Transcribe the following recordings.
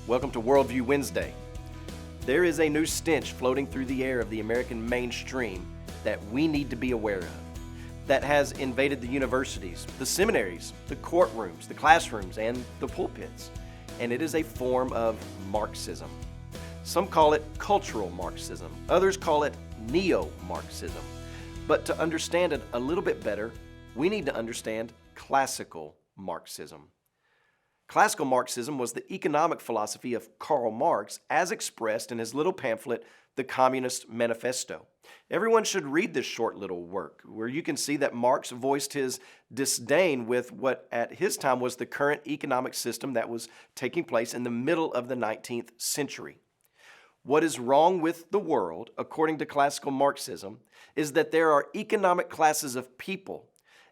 Welcome to Worldview Wednesday. There is a new stench floating through the air of the American mainstream that we need to be aware of, that has invaded the universities, the seminaries, the courtrooms, the classrooms, and the pulpits. And it is a form of Marxism. Some call it cultural Marxism. Others call it neo-Marxism. But to understand it a little bit better, we need to understand classical Marxism. Classical Marxism was the economic philosophy of Karl Marx as expressed in his little pamphlet, The Communist Manifesto. Everyone should read this short little work, where you can see that Marx voiced his disdain with what at his time was the current economic system that was taking place in the middle of the 19th century. What is wrong with the world, according to classical Marxism, is that there are economic classes of people,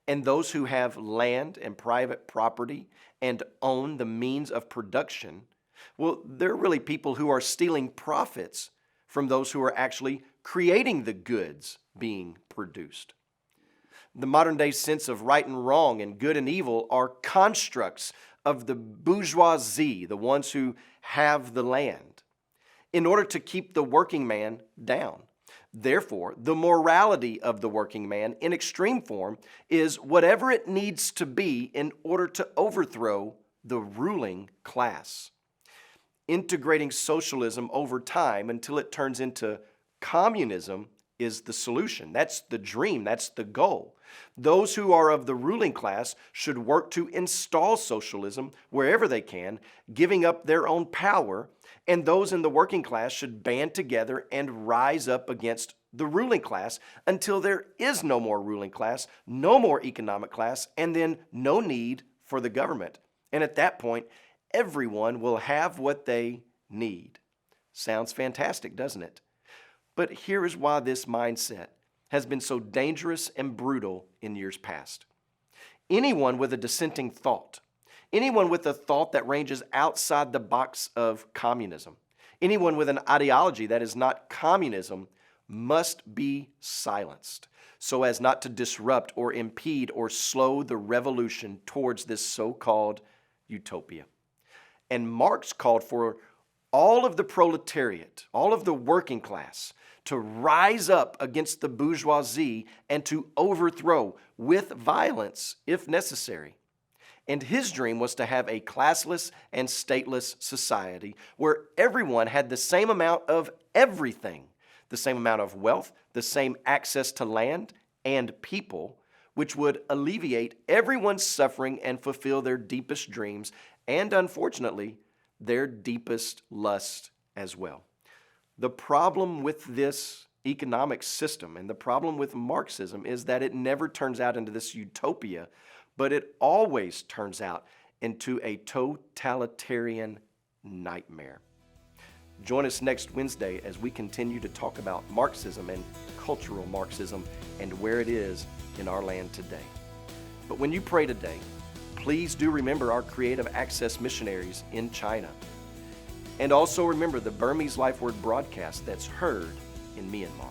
and those who have land and private property and own the means of production, well, they're really people who are stealing profits from those who are actually creating the goods being produced. The modern day sense of right and wrong and good and evil are constructs of the bourgeoisie, the ones who have the land, in order to keep the working man down. Therefore, the morality of the working man in extreme form is whatever it needs to be in order to overthrow the ruling class. Integrating socialism over time until it turns into communism is the solution. That's the dream. That's the goal. Those who are of the ruling class should work to install socialism wherever they can, giving up their own power, and those in the working class should band together and rise up against the ruling class until there is no more ruling class, no more economic class, and then no need for the government. And at that point, everyone will have what they need. Sounds fantastic, doesn't it? But here is why this mindset has been so dangerous and brutal in years past. Anyone with a dissenting thought, anyone with a thought that ranges outside the box of communism, anyone with an ideology that is not communism must be silenced so as not to disrupt or impede or slow the revolution towards this so-called utopia. And Marx called for all of the proletariat, all of the working class, to rise up against the bourgeoisie and to overthrow with violence if necessary. And his dream was to have a classless and stateless society where everyone had the same amount of everything, the same amount of wealth, the same access to land and people, which would alleviate everyone's suffering and fulfill their deepest dreams and, unfortunately, their deepest lust as well. The problem with this economic system and the problem with Marxism is that it never turns out into this utopia, but it always turns out into a totalitarian nightmare. Join us next Wednesday as we continue to talk about Marxism and cultural Marxism and where it is in our land today. But when you pray today, please do remember our creative access missionaries in China. And also remember the Burmese Lifeword broadcast that's heard in Myanmar.